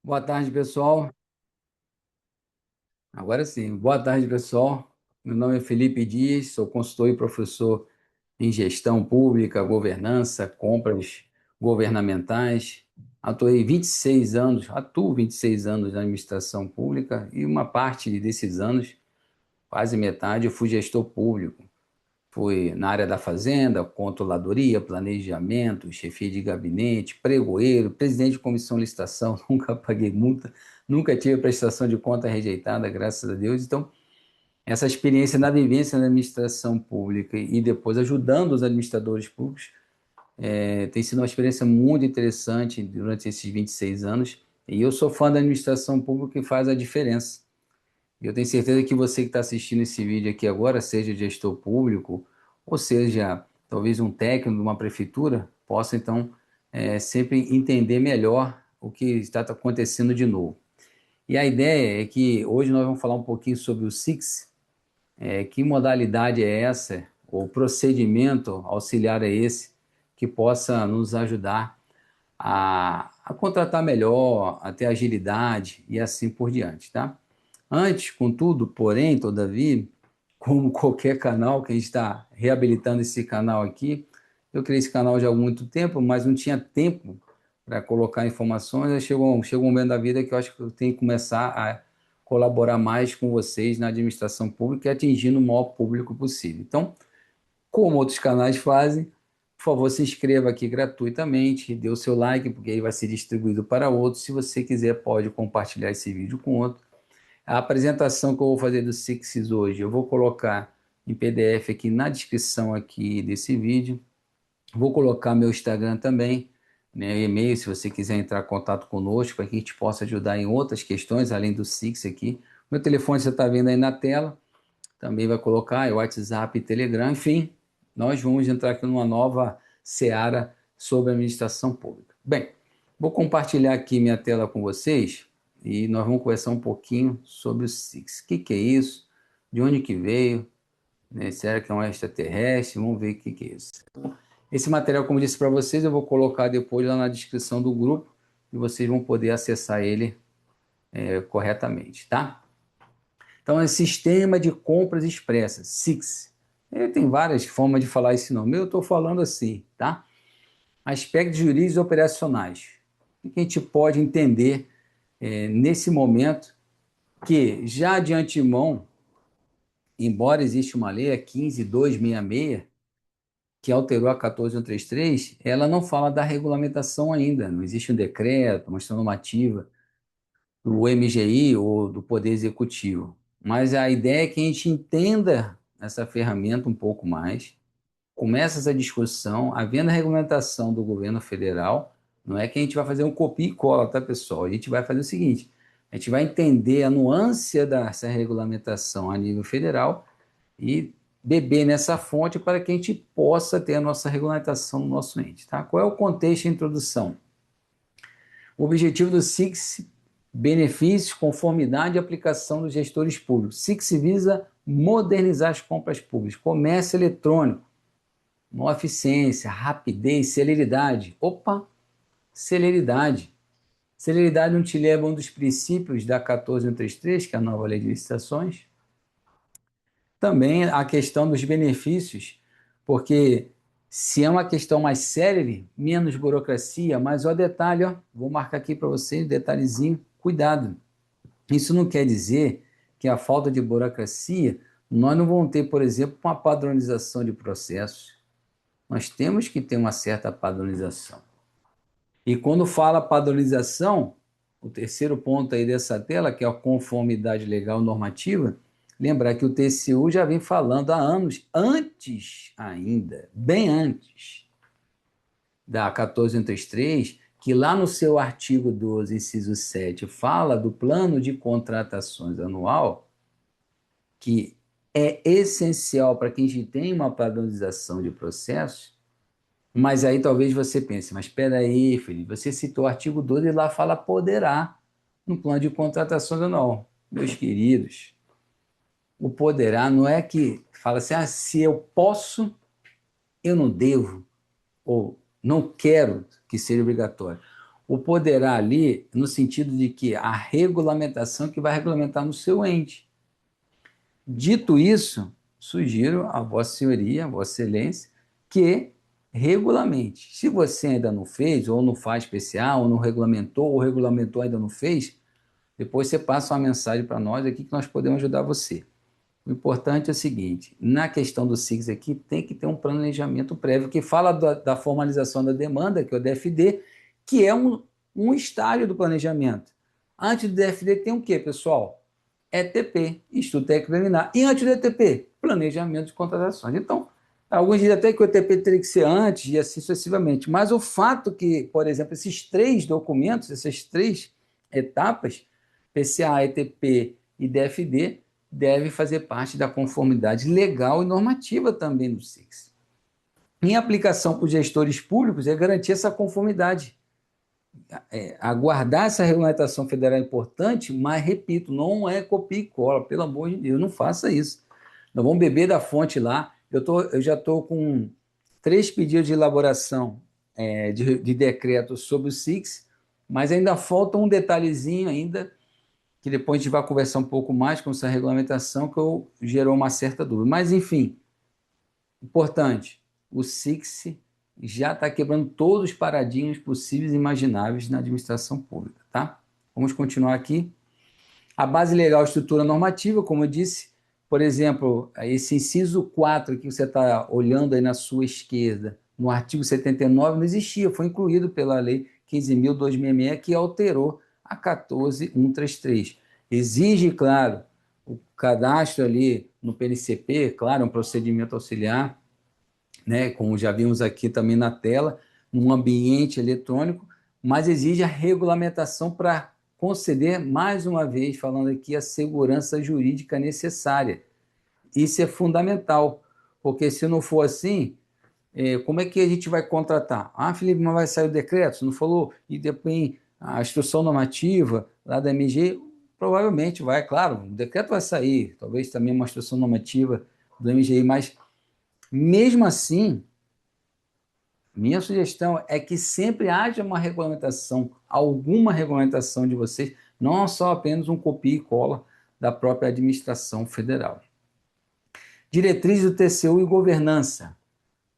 Boa tarde, pessoal. Agora sim, boa tarde, pessoal. Meu nome é Felipe Dias, sou consultor e professor em gestão pública, governança, compras governamentais. Atuo 26 anos na administração pública e uma parte desses anos, quase metade, eu fui gestor público. Fui na área da fazenda, controladoria, planejamento, chefia de gabinete, pregoeiro, presidente de comissão de licitação, nunca paguei multa, nunca tive prestação de conta rejeitada, graças a Deus. Então, essa experiência na vivência na administração pública e depois ajudando os administradores públicos tem sido uma experiência muito interessante durante esses 26 anos. E eu sou fã da administração pública e faz a diferença. E eu tenho certeza que você que está assistindo esse vídeo aqui agora, seja gestor público, ou seja, talvez um técnico de uma prefeitura, possa então sempre entender melhor o que está acontecendo de novo. E a ideia é que hoje nós vamos falar um pouquinho sobre o Six, que modalidade é essa, o procedimento auxiliar é esse, que possa nos ajudar a contratar melhor, a ter agilidade e assim por diante, tá? Antes, contudo, porém, todavia, como qualquer canal que a gente está reabilitando esse canal aqui, eu criei esse canal já há muito tempo, mas não tinha tempo para colocar informações. Aí chegou um momento da vida que eu acho que eu tenho que começar a colaborar mais com vocês na administração pública e atingindo o maior público possível. Então, como outros canais fazem, por favor, se inscreva aqui gratuitamente, dê o seu like, porque aí vai ser distribuído para outros. Se você quiser, pode compartilhar esse vídeo com outro. A apresentação que eu vou fazer do Sixes hoje, eu vou colocar em PDF aqui na descrição aqui desse vídeo. Vou colocar meu Instagram também, né, e-mail, se você quiser entrar em contato conosco, para que a gente possa ajudar em outras questões, além do Six aqui. Meu telefone você está vendo aí na tela, também vai colocar, é WhatsApp e Telegram, enfim, nós vamos entrar aqui numa nova seara sobre administração pública. Bem, vou compartilhar aqui minha tela com vocês e nós vamos conversar um pouquinho sobre o Six. O que que é isso? De onde que veio? Né? Será que é um extraterrestre? Vamos ver o que que é isso. Esse material, como eu disse para vocês, eu vou colocar depois lá na descrição do grupo e vocês vão poder acessar ele corretamente, tá? Então, é Sistema de Compras Expressas, SIX. Tem várias formas de falar esse nome. Eu estou falando assim, tá? Aspectos jurídicos e operacionais. O que a gente pode entender nesse momento que, já de antemão, embora exista uma lei, a 15.266, que alterou a 14.133, ela não fala da regulamentação ainda. Não existe um decreto, uma instrução normativa do MGI ou do Poder Executivo. Mas a ideia é que a gente entenda essa ferramenta um pouco mais, começa essa discussão, havendo a regulamentação do governo federal, não é que a gente vai fazer um copia e cola, tá, pessoal? A gente vai fazer o seguinte, a gente vai entender a nuance dessa regulamentação a nível federal e beber nessa fonte para que a gente possa ter a nossa regulamentação no nosso ente, tá? Qual é o contexto e a introdução? O objetivo do SIX, benefícios, conformidade e aplicação dos gestores públicos. SIX visa modernizar as compras públicas, comércio eletrônico, maior eficiência, rapidez, celeridade. Opa, celeridade. Celeridade não te leva a um dos princípios da 14.133, que é a nova lei de licitações. Também a questão dos benefícios, porque se é uma questão mais célere, menos burocracia, mas o detalhe, ó, vou marcar aqui para vocês, detalhezinho, cuidado. Isso não quer dizer que a falta de burocracia, nós não vamos ter, por exemplo, uma padronização de processos. Nós temos que ter uma certa padronização. E quando fala padronização, o terceiro ponto aí dessa tela, que é a conformidade legal normativa, lembrar que o TCU já vem falando há anos, antes ainda, bem antes da 14.133, que lá no seu artigo 12, inciso 7, fala do plano de contratações anual, que é essencial para que a gente tenha uma padronização de processos, mas aí talvez você pense, mas espera aí, Felipe, você citou o artigo 12 e lá fala poderá no plano de contratações anual. Meus queridos, o poderá não é que fala assim, ah, se eu posso, eu não devo, ou não quero que seja obrigatório. O poderá ali, no sentido de que a regulamentação que vai regulamentar no seu ente. Dito isso, sugiro a Vossa Senhoria, a Vossa Excelência, que regulamente. Se você ainda não fez, ou não faz especial, ou não regulamentou, ou regulamentou ainda não fez, depois você passa uma mensagem para nós aqui que nós podemos ajudar você. O importante é o seguinte, na questão do SIGS aqui, tem que ter um planejamento prévio, que fala da formalização da demanda, que é o DFD, que é um estágio do planejamento. Antes do DFD tem o quê, pessoal? ETP, Estudo Técnico Preliminar. E antes do ETP, Planejamento de Contratações. Então, alguns dizem até que o ETP teria que ser antes e assim sucessivamente. Mas o fato que, por exemplo, esses três documentos, essas três etapas, PCA, ETP e DFD, devem fazer parte da conformidade legal e normativa também do SIGS. Em aplicação para os gestores públicos, é garantir essa conformidade. Aguardar essa regulamentação federal é importante, mas, repito, não é copia e cola, pelo amor de Deus, não faça isso. Nós vamos beber da fonte lá. Eu já estou com 3 pedidos de elaboração de decreto sobre o SIGS, mas ainda falta um detalhezinho ainda, que depois a gente vai conversar um pouco mais com essa regulamentação, que gerou uma certa dúvida. Mas, enfim, importante, o SIGS já está quebrando todos os paradigmas possíveis e imagináveis na administração pública, tá? Vamos continuar aqui. A base legal, a estrutura normativa, como eu disse, por exemplo, esse inciso 4 que você está olhando aí na sua esquerda, no artigo 79, não existia, foi incluído pela Lei 15.266, que alterou a 14.133. Exige, claro, o cadastro ali no PNCP, claro, um procedimento auxiliar, né, como já vimos aqui também na tela, num ambiente eletrônico, mas exige a regulamentação para conceder, mais uma vez, falando aqui, a segurança jurídica necessária. Isso é fundamental, porque se não for assim, como é que a gente vai contratar? Ah, Felipe, mas vai sair o decreto? Você não falou? E depois a instrução normativa lá da MG, provavelmente vai, claro, o decreto vai sair, talvez também uma instrução normativa do MGI, mas mesmo assim, minha sugestão é que sempre haja uma regulamentação, alguma regulamentação de vocês, não só apenas um copia e cola da própria administração federal. Diretrizes do TCU e governança.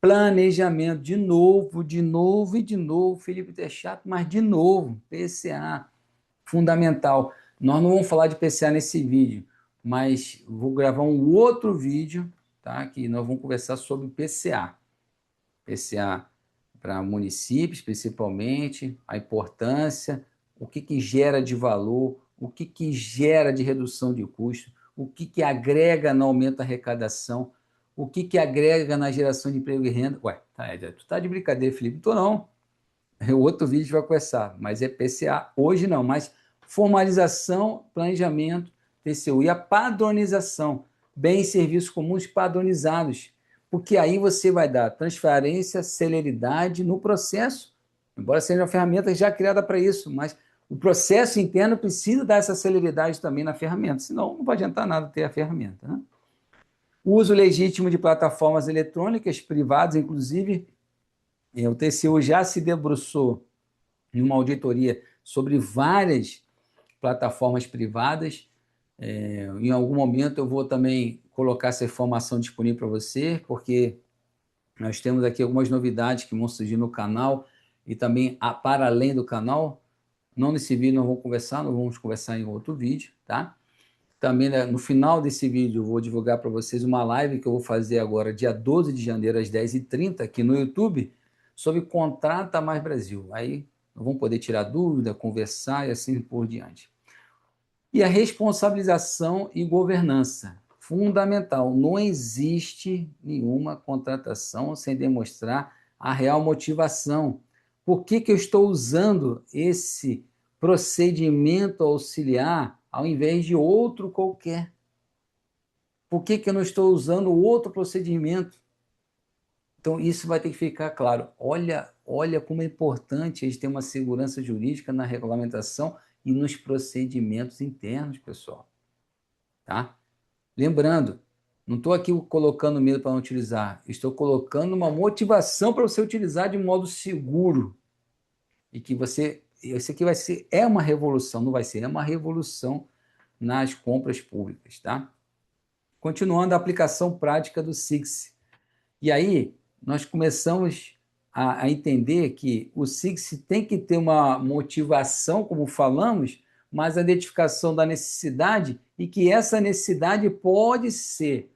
Planejamento, de novo, Felipe é chato, mas de novo, PCA, fundamental. Nós não vamos falar de PCA nesse vídeo, mas vou gravar um outro vídeo, tá? Que nós vamos conversar sobre PCA. PCA para municípios, principalmente, a importância, o que gera de valor, o que gera de redução de custo, o que agrega no aumento da arrecadação, o que agrega na geração de emprego e renda. Ué, tu tá de brincadeira, Felipe? Não tô não. O outro vídeo vai começar, mas é PCA. Hoje não, mas formalização, planejamento, TCU e a padronização, bens e serviços comuns padronizados, porque aí você vai dar transparência, celeridade no processo, embora seja uma ferramenta já criada para isso, mas o processo interno precisa dar essa celeridade também na ferramenta, senão não vai adiantar nada ter a ferramenta, né? O uso legítimo de plataformas eletrônicas privadas, inclusive, o TCU já se debruçou em uma auditoria sobre várias plataformas privadas. Em algum momento eu vou também colocar essa informação disponível para você, porque nós temos aqui algumas novidades que vão surgir no canal e também para além do canal. Não nesse vídeo nós vamos conversar em outro vídeo, tá? Também, né, no final desse vídeo eu vou divulgar para vocês uma live que eu vou fazer agora, dia 12 de janeiro, às 10h30, aqui no YouTube, sobre Contrata Mais Brasil. Aí vamos poder tirar dúvida, conversar e assim por diante. E a responsabilização e governança. Fundamental. Não existe nenhuma contratação sem demonstrar a real motivação. Por que eu estou usando esse procedimento auxiliar ao invés de outro qualquer? Por que eu não estou usando outro procedimento? Então, isso vai ter que ficar claro. Olha como é importante a gente ter uma segurança jurídica na regulamentação e nos procedimentos internos, pessoal. Tá? Lembrando, não estou aqui colocando medo para não utilizar, estou colocando uma motivação para você utilizar de modo seguro e que você isso aqui vai ser, é uma revolução, não vai ser, é uma revolução nas compras públicas, tá? Continuando a aplicação prática do SIX. E aí, nós começamos a entender que o SIX tem que ter uma motivação, como falamos, mas a identificação da necessidade e que essa necessidade pode ser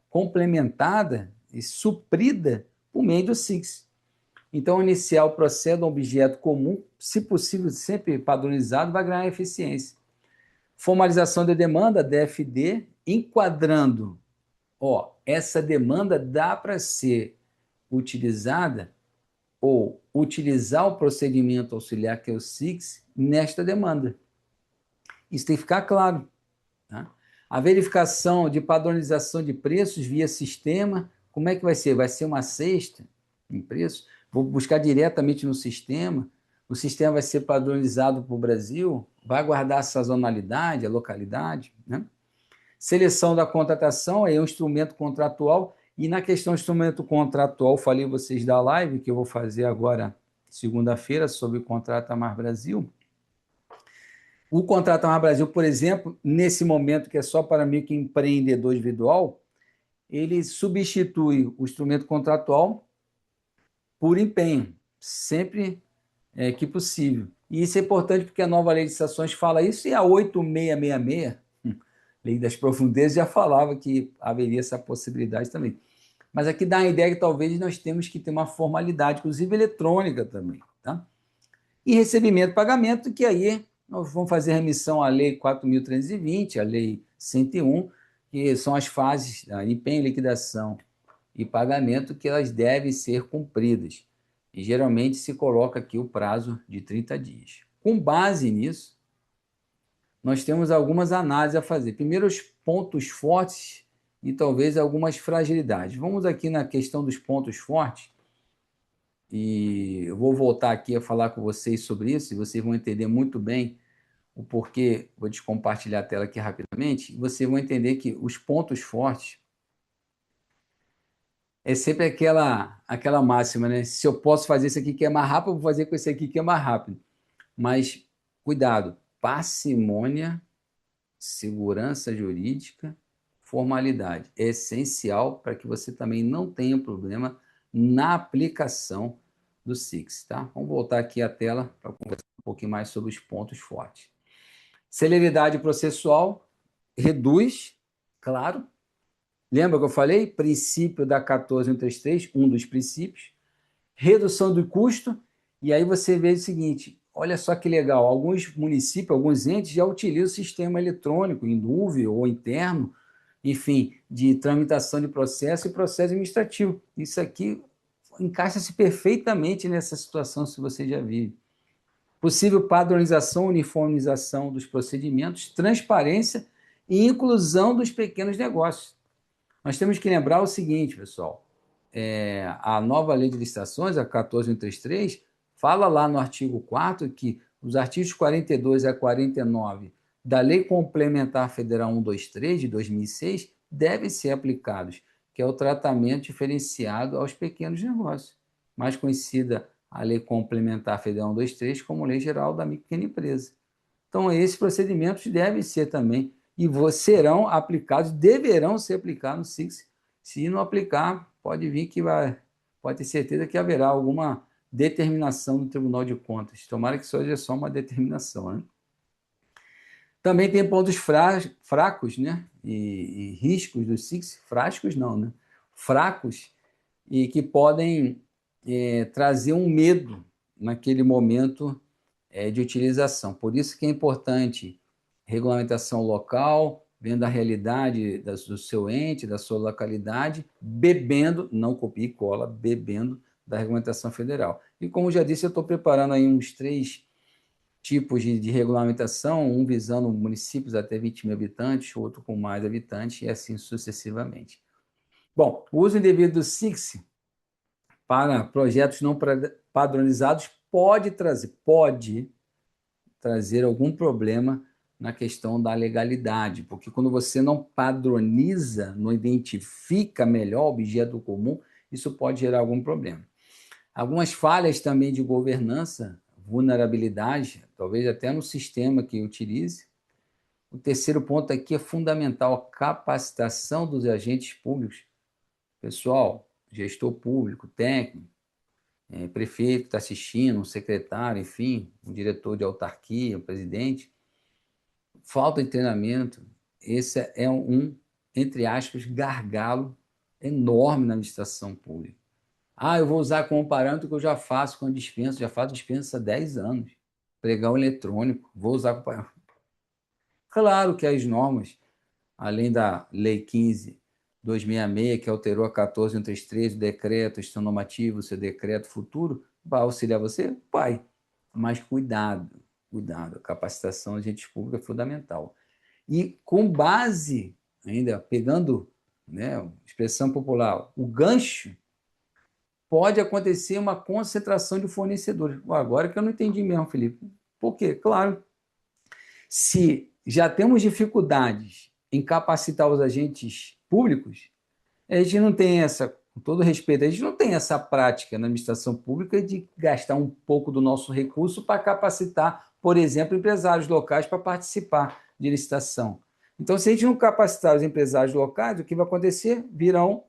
complementada e suprida por meio do SIX. Então, iniciar o processo de um objeto comum, se possível, sempre padronizado, vai ganhar eficiência. Formalização de demanda, DFD, enquadrando, essa demanda dá para ser utilizada ou utilizar o procedimento auxiliar, que é o SIX, nesta demanda. Isso tem que ficar claro. Tá? A verificação de padronização de preços via sistema, como é que vai ser? Vai ser uma cesta em preço? Vou buscar diretamente no sistema, o sistema vai ser padronizado para o Brasil, vai guardar a sazonalidade, a localidade, né? Seleção da contratação é um instrumento contratual, e na questão do instrumento contratual, falei vocês da live, que eu vou fazer agora, segunda-feira, sobre o Contrato Amar Brasil. O Contrato Amar Brasil, por exemplo, nesse momento que é só para microempreendedor individual, ele substitui o instrumento contratual por empenho, sempre que possível. E isso é importante porque a nova lei de licitações fala isso, e a 8666, Lei das Profundezas, já falava que haveria essa possibilidade também. Mas aqui dá a ideia que talvez nós temos que ter uma formalidade, inclusive eletrônica também. Tá? E recebimento e pagamento, que aí nós vamos fazer remissão à Lei 4.320, à Lei 101, que são as fases da empenho, liquidação e pagamento, que elas devem ser cumpridas. E geralmente se coloca aqui o prazo de 30 dias. Com base nisso, nós temos algumas análises a fazer. Primeiro, os pontos fortes e talvez algumas fragilidades. Vamos aqui na questão dos pontos fortes, e eu vou voltar aqui a falar com vocês sobre isso, e vocês vão entender muito bem o porquê. Vou descompartilhar a tela aqui rapidamente, e vocês vão entender que os pontos fortes é sempre aquela máxima, né? Se eu posso fazer isso aqui que é mais rápido, eu vou fazer com esse aqui que é mais rápido. Mas, cuidado, parcimônia, segurança jurídica, formalidade. É essencial para que você também não tenha problema na aplicação do SIX, tá? Vamos voltar aqui à tela para conversar um pouquinho mais sobre os pontos fortes. Celeridade processual reduz, claro. Lembra que eu falei? Princípio da 14133, um dos princípios. Redução do custo, e aí você vê o seguinte, olha só que legal, alguns municípios, alguns entes já utilizam o sistema eletrônico, em nuvem ou interno, enfim, de tramitação de processo e processo administrativo. Isso aqui encaixa-se perfeitamente nessa situação, se você já viu. Possível padronização, uniformização dos procedimentos, transparência e inclusão dos pequenos negócios. Nós temos que lembrar o seguinte, pessoal, a nova lei de licitações, a 14133, fala lá no artigo 4º que os artigos 42 a 49 da Lei Complementar Federal 123, de 2006, devem ser aplicados, que é o tratamento diferenciado aos pequenos negócios, mais conhecida a Lei Complementar Federal 123 como Lei Geral da Micro e Pequena Empresa. Então, esses procedimentos devem ser também, e serão aplicados, deverão ser aplicados no SIX. Se não aplicar, pode vir que pode ter certeza que haverá alguma determinação do Tribunal de Contas. Tomara que seja só uma determinação, né? Também tem pontos fracos, né? E riscos do SIX, frascos não, né? Fracos, e que podem trazer um medo naquele momento de utilização. Por isso que é importante regulamentação local, vendo a realidade do seu ente, da sua localidade, bebendo, não copia e cola, bebendo da regulamentação federal. E como já disse, eu estou preparando aí uns 3 tipos de regulamentação, um visando municípios até 20 mil habitantes, outro com mais habitantes, e assim sucessivamente. Bom, o uso indevido do SIX para projetos não padronizados pode trazer algum problema na questão da legalidade, porque quando você não padroniza, não identifica melhor o objeto comum, isso pode gerar algum problema. Algumas falhas também de governança vulnerabilidade, talvez até no sistema que utilize. O terceiro ponto aqui é fundamental, a capacitação dos agentes públicos. Pessoal, gestor público, técnico, prefeito que está assistindo, um secretário, enfim, um diretor de autarquia, um presidente. Falta de treinamento, esse é entre aspas, gargalo enorme na administração pública. Eu vou usar como parâmetro que eu já faço com a dispensa, já faço dispensa há 10 anos. Pregão eletrônico, vou usar como parâmetro. Claro que as normas, além da Lei 15.266, que alterou a 14.133, o decreto, gestão normativa, o seu decreto futuro, vai auxiliar você? Vai. Mas cuidado, a capacitação de agentes públicos é fundamental. E com base, ainda pegando, né, expressão popular, o gancho, pode acontecer uma concentração de fornecedores. Agora que eu não entendi mesmo, Felipe. Por quê? Claro, se já temos dificuldades em capacitar os agentes públicos, a gente não tem com todo respeito, a gente não tem essa prática na administração pública de gastar um pouco do nosso recurso para capacitar, por exemplo, empresários locais para participar de licitação. Então, se a gente não capacitar os empresários locais, o que vai acontecer? Virão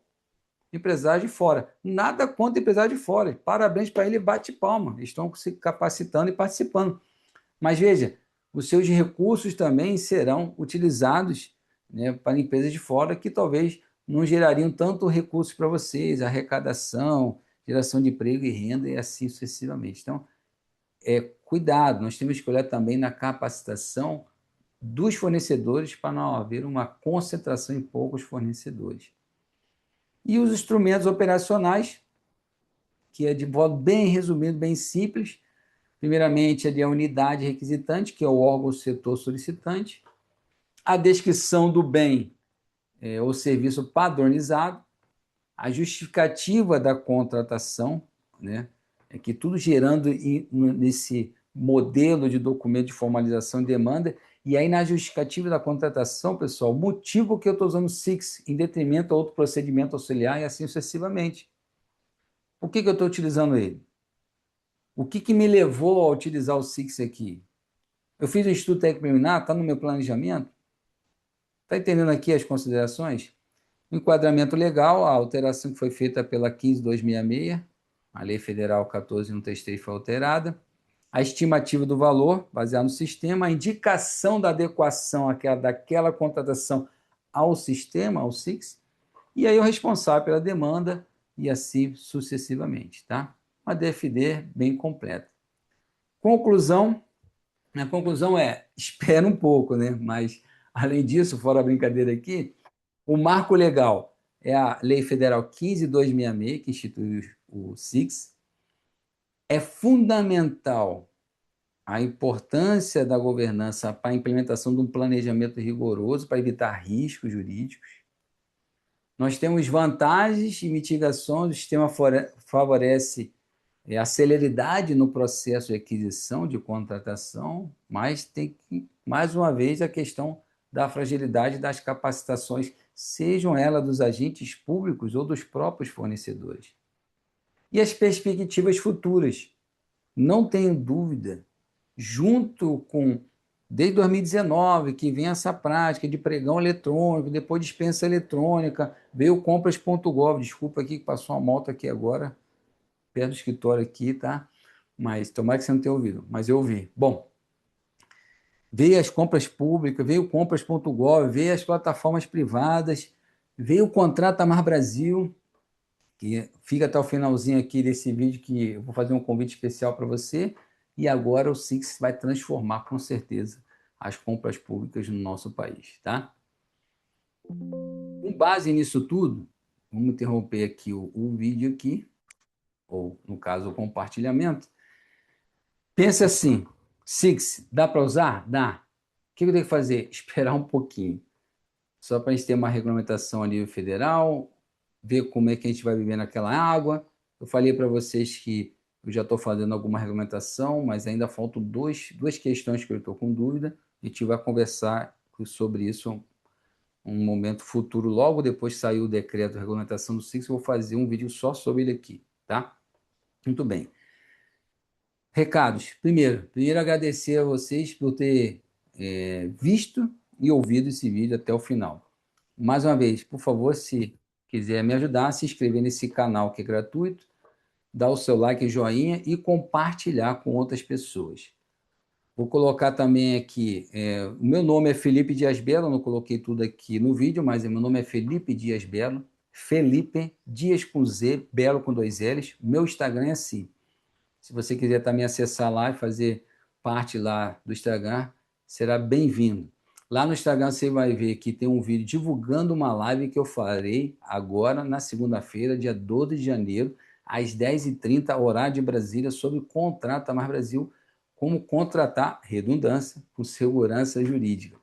empresários de fora. Nada contra empresários de fora. Parabéns para ele, bate palma. Estão se capacitando e participando. Mas veja, os seus recursos também serão utilizados, né, para empresas de fora que talvez não gerariam tanto recursos para vocês, arrecadação, geração de emprego e renda e assim sucessivamente. Então, cuidado, nós temos que olhar também na capacitação dos fornecedores para não haver uma concentração em poucos fornecedores. E os instrumentos operacionais, que é de modo bem resumido, bem simples. Primeiramente, ali a unidade requisitante, que é o órgão setor solicitante, a descrição do bem ou serviço padronizado, a justificativa da contratação, né? É que tudo gerando nesse modelo de documento de formalização e demanda, e aí na justificativa da contratação, pessoal, motivo que eu estou usando o SIX em detrimento a outro procedimento auxiliar e assim sucessivamente. Por que eu estou utilizando ele? O que me levou a utilizar o SIX aqui? Eu fiz um estudo técnico preliminar, está no meu planejamento. Está entendendo aqui as considerações? O enquadramento legal, a alteração que foi feita pela 15.266, a Lei Federal 14.133 foi alterada. A estimativa do valor, baseada no sistema, a indicação da adequação daquela contratação ao sistema, ao SIX, e aí o responsável pela demanda e assim sucessivamente, tá? Uma DFD bem completa. Conclusão, a conclusão espera um pouco, né? Mas, além disso, fora a brincadeira aqui, o marco legal é a Lei Federal 15.266, que institui o SIX. É fundamental a importância da governança para a implementação de um planejamento rigoroso para evitar riscos jurídicos. Nós temos vantagens e mitigações, o sistema favorece a celeridade no processo de aquisição, de contratação, mas tem que, mais uma vez, a questão da fragilidade das capacitações, sejam elas dos agentes públicos ou dos próprios fornecedores. E as perspectivas futuras. Não tenho dúvida, junto com, desde 2019, que vem essa prática de pregão eletrônico, depois dispensa eletrônica, veio compras.gov, desculpa aqui que passou uma moto aqui agora, perto do escritório aqui, tá? Mas tomara que você não tenha ouvido, mas eu ouvi. Bom, veio as compras públicas, veio compras.gov, veio as plataformas privadas, veio o contrato Amar Brasil, que fica até o finalzinho aqui desse vídeo que eu vou fazer um convite especial para você, e agora o SIX vai transformar com certeza as compras públicas no nosso país, tá? Com base nisso tudo, vamos interromper aqui o vídeo aqui, ou no caso o compartilhamento. Pense assim, SIX, dá para usar? Dá. O que eu tenho que fazer? Esperar um pouquinho. Só para a gente ter uma regulamentação a nível federal, ver como é que a gente vai viver naquela água. Eu falei para vocês que eu já estou fazendo alguma regulamentação, mas ainda faltam duas questões que eu estou com dúvida. A gente vai conversar sobre isso um momento futuro, logo depois que sair o decreto de regulamentação do SIX, eu vou fazer um vídeo só sobre ele aqui, tá? Muito bem. Recados. Primeiro agradecer a vocês por ter visto e ouvido esse vídeo até o final. Mais uma vez, por favor, se quiser me ajudar, se inscrever nesse canal que é gratuito, dar o seu like e joinha e compartilhar com outras pessoas. Vou colocar também aqui, o meu nome é Felipe Dias Belo, não coloquei tudo aqui no vídeo, mas meu nome é Felipe Dias Belo, Felipe Dias com Z, Belo com 2 L's. Meu Instagram é assim. Se você quiser também acessar lá e fazer parte lá do Instagram, será bem-vindo. Lá no Instagram você vai ver que tem um vídeo divulgando uma live que eu farei agora na segunda-feira, dia 12 de janeiro, às 10h30, horário de Brasília, sobre Contrata Mais Brasil, como contratar, redundância, com segurança jurídica.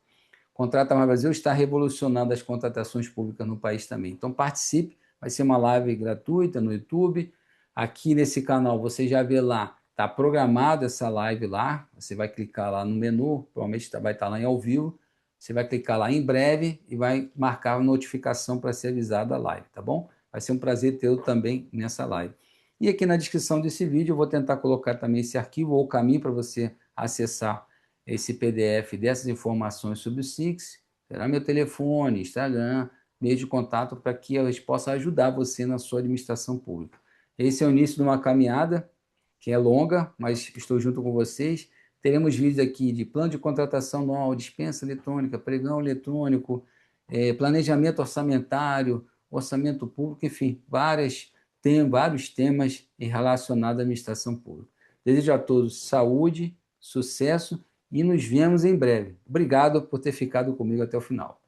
Contrata Mais Brasil está revolucionando as contratações públicas no país também. Então participe, vai ser uma live gratuita no YouTube. Aqui nesse canal você já vê lá, está programada essa live lá. Você vai clicar lá no menu, provavelmente vai estar lá em ao vivo. Você vai clicar lá em breve e vai marcar a notificação para ser avisado da live, tá bom? Vai ser um prazer tê-lo também nessa live. E aqui na descrição desse vídeo eu vou tentar colocar também esse arquivo ou o caminho para você acessar esse PDF dessas informações sobre o Six. Será meu telefone, Instagram, meio de contato para que eu possa ajudar você na sua administração pública. Esse é o início de uma caminhada que é longa, mas estou junto com vocês. Teremos vídeos aqui de plano de contratação anual, dispensa eletrônica, pregão eletrônico, planejamento orçamentário, orçamento público, enfim, tem vários temas relacionados à administração pública. Desejo a todos saúde, sucesso e nos vemos em breve. Obrigado por ter ficado comigo até o final.